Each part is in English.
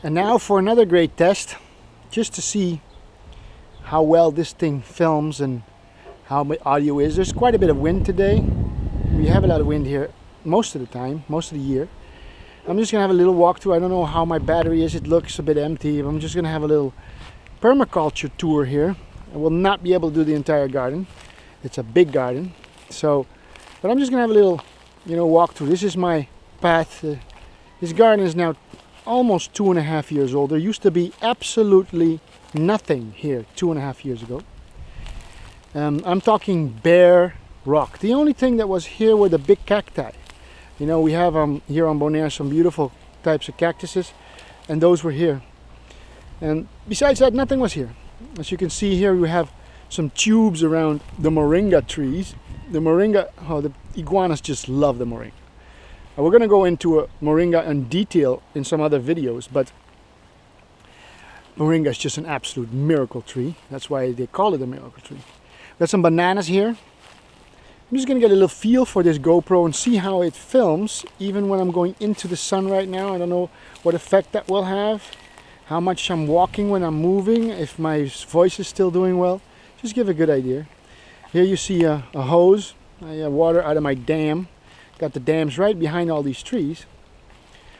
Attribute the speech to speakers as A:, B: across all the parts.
A: And now for another great test, just to see how well this thing films and how my audio is. There's quite a bit of wind today. We have a lot of wind here most of the time, most of the year. I'm just gonna have a little walkthrough. I don't know how my battery is. It looks a bit empty. I'm just gonna have a little permaculture tour here. I will not be able to do the entire garden. It's a big garden. But I'm just gonna have a little, walkthrough. This is my path. This garden is now almost 2.5 years old. There used to be absolutely nothing here 2.5 years ago. I'm talking bare rock. The only thing that was here were the big cacti. We have here on Bonaire some beautiful types of cactuses, and those were here. And besides that, nothing was here. As you can see here, we have some tubes around the moringa trees. The moringa, the iguanas just love the moringa. We're going to go into moringa in detail in some other videos, but moringa is just an absolute miracle tree. That's why they call it a miracle tree. Got some bananas here. I'm just going to get a little feel for this GoPro and see how it films, even when I'm going into the sun right now. I don't know what effect that will have, how much I'm walking when I'm moving, if my voice is still doing well. Just give a good idea. Here you see a hose. I have water out of my dam. Got the dams right behind all these trees.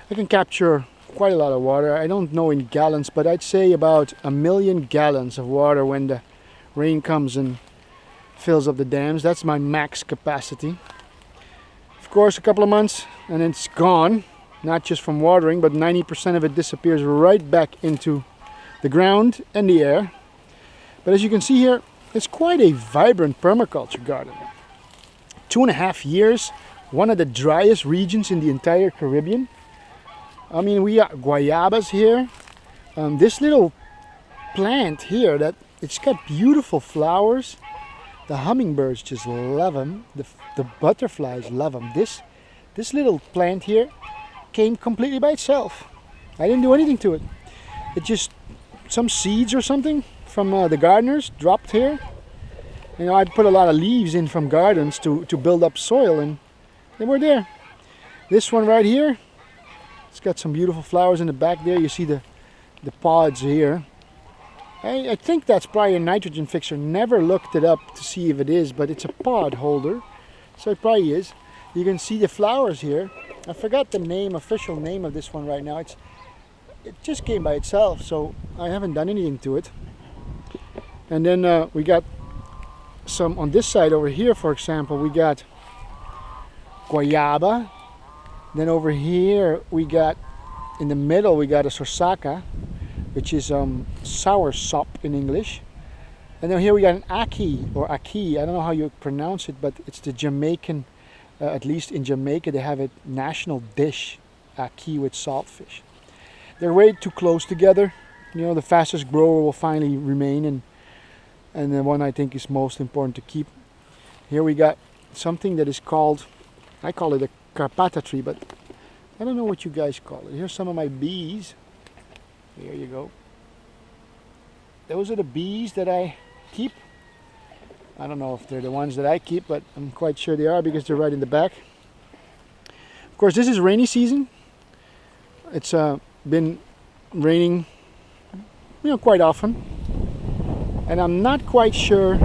A: I can capture quite a lot of water. I don't know in gallons, but I'd say about 1 million gallons of water when the rain comes and fills up the dams. That's my max capacity. Of course, a couple of months and it's gone. Not just from watering, but 90% of it disappears right back into the ground and the air. But as you can see here, it's quite a vibrant permaculture garden. 2.5 years. One of the driest regions in the entire Caribbean. I mean, we got guayabas here. This little plant here, it's got beautiful flowers. The hummingbirds just love them. The butterflies love them. This little plant here came completely by itself. I didn't do anything to it. It just, some seeds or something from the gardeners dropped here. I put a lot of leaves in from gardens to build up soil, and they were there. This one right here, it's got some beautiful flowers in the back there. You see the pods here. I think that's probably a nitrogen fixer. Never looked it up to see if it is, but it's a pod holder, so it probably is. You can see the flowers here. I forgot the official name of this one right now. It just came by itself, so I haven't done anything to it. And then we got some on this side over here, for example, we got guayaba. Then over here we got, in the middle we got a sorsaka, which is sour sop in English. And then here we got an ackee, or ackee, I don't know how you pronounce it, but it's the Jamaican, at least in Jamaica they have a national dish, ackee with saltfish. They're way too close together. The fastest grower will finally remain, and the one I think is most important to keep. Here we got something that is called, I call it a carpata tree, but I don't know what you guys call it. Here's some of my bees. There you go. Those are the bees that I keep. I don't know if they're the ones that I keep, but I'm quite sure they are because they're right in the back. Of course, this is rainy season. It's been raining, quite often. And I'm not quite sure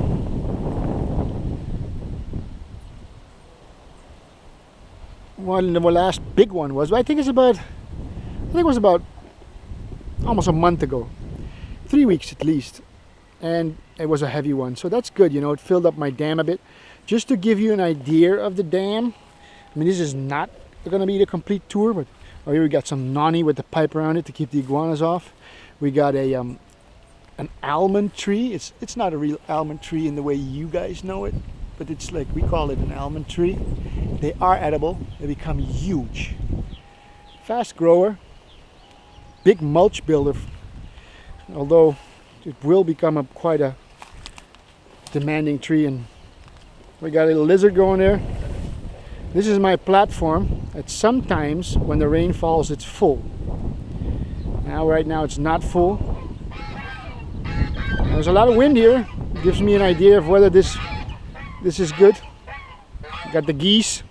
A: what the last big one was. But I think it was about almost a month ago. 3 weeks at least. And it was a heavy one. So that's good, it filled up my dam a bit. Just to give you an idea of the dam. I mean, this is not going to be the complete tour, but here we got some noni with the pipe around it to keep the iguanas off. We got an almond tree. It's not a real almond tree in the way you guys know it, but it's like, we call it an almond tree. They are edible. They become huge. Fast grower. Big mulch builder. Although it will become quite a demanding tree. And we got a little lizard going there. This is my platform. Sometimes when the rain falls, it's full. Right now it's not full. There's a lot of wind here. It gives me an idea of whether this is good. Got the geese.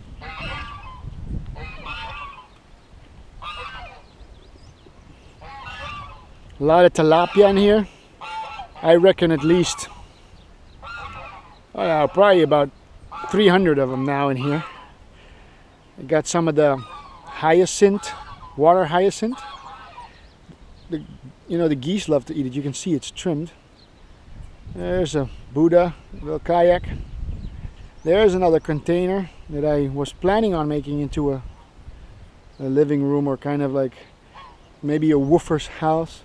A: A lot of tilapia in here. I reckon at least, probably about 300 of them now in here. I got some of the hyacinth, water hyacinth. The geese love to eat it. You can see it's trimmed. There's a Buddha, a little kayak. There's another container that I was planning on making into a living room, or kind of like maybe a woofer's house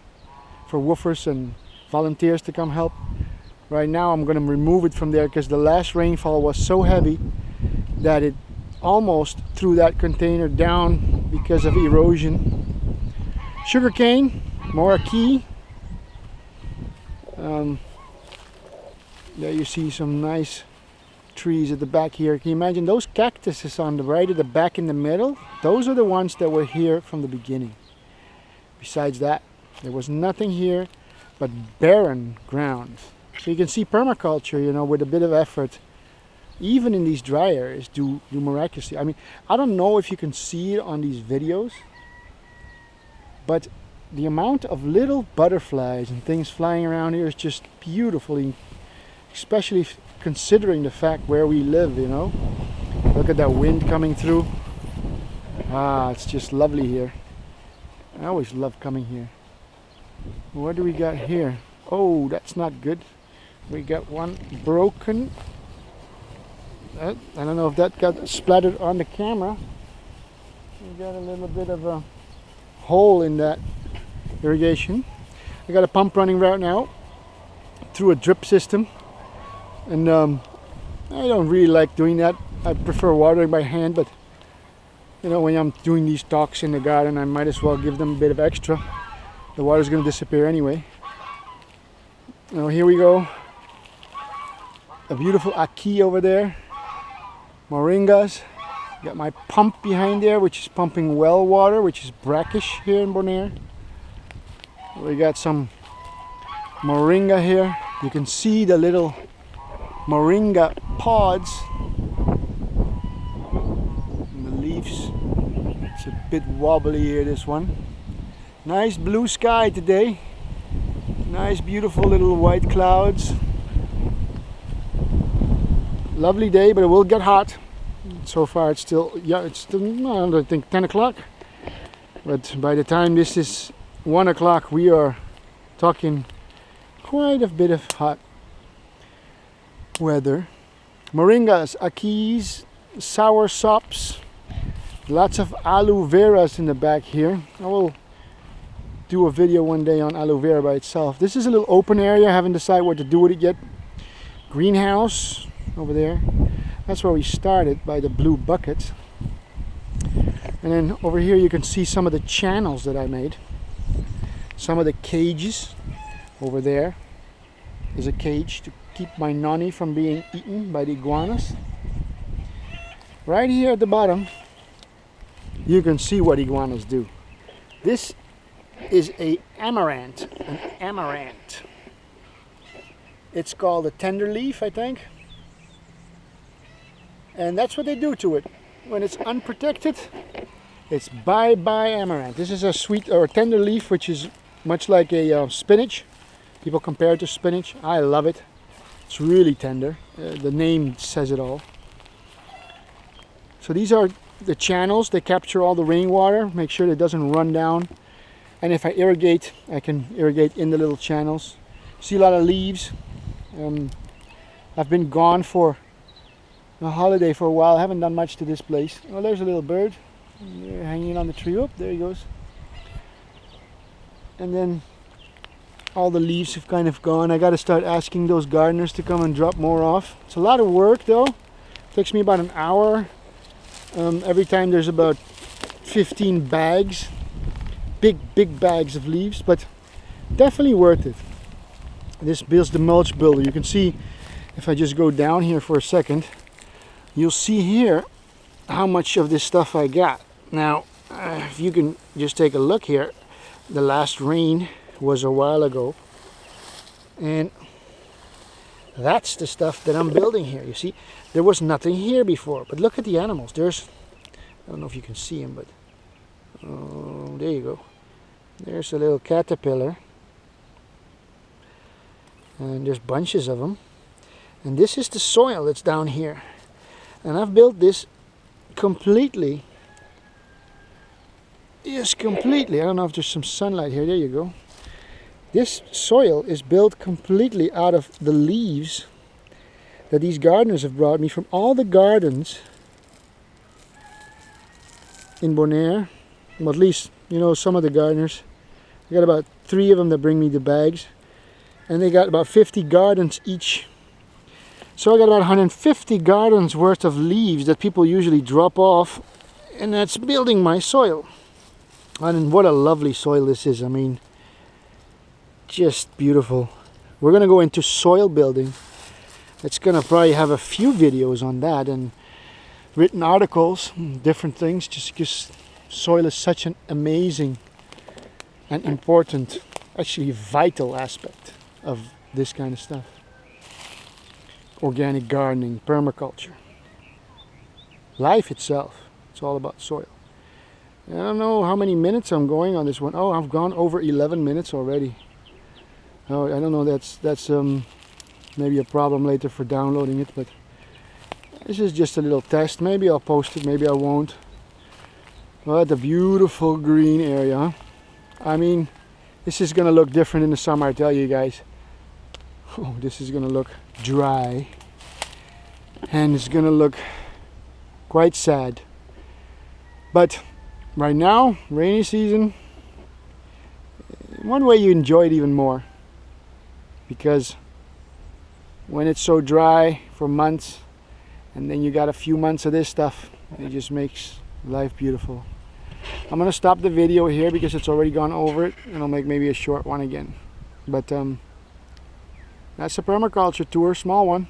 A: for woofers and volunteers to come help. Right now I'm going to remove it from there because the last rainfall was so heavy that it almost threw that container down because of erosion. Sugarcane, more key. There you see some nice trees at the back here. Can you imagine those cactuses on the right, at the back in the middle? Those are the ones that were here from the beginning. Besides that, there was nothing here but barren ground. So you can see permaculture, with a bit of effort, even in these dry areas, do miraculously. I mean, I don't know if you can see it on these videos, but the amount of little butterflies and things flying around here is just beautifully, especially considering the fact where we live, Look at that wind coming through. It's just lovely here. I always love coming here. What do we got here? Oh, that's not good. We got one broken. I don't know if that got splattered on the camera. We got a little bit of a hole in that irrigation. I got a pump running right now through a drip system, and I don't really like doing that. I prefer watering by hand, but when I'm doing these talks in the garden, I might as well give them a bit of extra. The water's going to disappear anyway. Here we go. A beautiful ackee over there. Moringas. Got my pump behind there, which is pumping well water, which is brackish here in Bonaire. We got some moringa here. You can see the little moringa pods. And the leaves. It's a bit wobbly here, this one. Nice blue sky today. Nice beautiful little white clouds. Lovely day, but it will get hot. So far it's still, I think 10 o'clock. But by the time this is 1 o'clock, we are talking quite a bit of hot weather. Moringas, ackees, sour sops, lots of aloe veras in the back here. I will do a video one day on aloe vera by itself. This is a little open area. I haven't decided what to do with it yet. Greenhouse over there. That's where we started, by the blue bucket. And then over here you can see some of the channels that I made. Some of the cages. Over there is a cage to keep my noni from being eaten by the iguanas. Right here at the bottom you can see what iguanas do. This is an amaranth. It's called a tender leaf, I think. And that's what they do to it. When it's unprotected, it's bye-bye amaranth. This is a sweet or tender leaf, which is much like a spinach. People compare it to spinach. I love it. It's really tender. The name says it all. So these are the channels. They capture all the rainwater, make sure it doesn't run down. And if I irrigate, I can irrigate in the little channels. See a lot of leaves. I've been gone for a holiday for a while. I haven't done much to this place. Oh, there's a little bird hanging on the tree. Oh, there he goes. And then all the leaves have kind of gone. I got to start asking those gardeners to come and drop more off. It's a lot of work though. It takes me about an hour. Every time there's about 15 bags. Big bags of leaves, but definitely worth it. This builds the mulch builder. You can see, if I just go down here for a second, you'll see here how much of this stuff I got. Now, if you can just take a look here, the last rain was a while ago, and that's the stuff that I'm building here. You see, there was nothing here before, but look at the animals. There's, I don't know if you can see them, but oh, there you go. There's a little caterpillar. And there's bunches of them. And this is the soil that's down here. And I've built this completely. Yes, completely. I don't know if there's some sunlight here. There you go. This soil is built completely out of the leaves that these gardeners have brought me from all the gardens in Bonaire. Well, at least, you know, some of the gardeners. I got about 3 of them that bring me the bags. And they got about 50 gardens each. So I got about 150 gardens worth of leaves that people usually drop off. And that's building my soil. And what a lovely soil this is. I mean, just beautiful. We're going to go into soil building. It's going to probably have a few videos on that and written articles, different things, just because soil is such an amazing and important, actually vital aspect of this kind of stuff. Organic gardening, permaculture. Life itself, it's all about soil. I don't know how many minutes I'm going on this one. Oh, I've gone over 11 minutes already. Oh, I don't know, that's maybe a problem later for downloading it, but this is just a little test. Maybe I'll post it, maybe I won't. What a beautiful green area, huh? I mean, this is gonna look different in the summer, I tell you guys. Oh, this is gonna look dry. And it's gonna look quite sad. But right now, rainy season, one way you enjoy it even more. Because when it's so dry for months, and then you got a few months of this stuff, it just makes life beautiful. I'm gonna stop the video here because it's already gone over it, and I'll make maybe a short one again. But that's a permaculture tour, small one.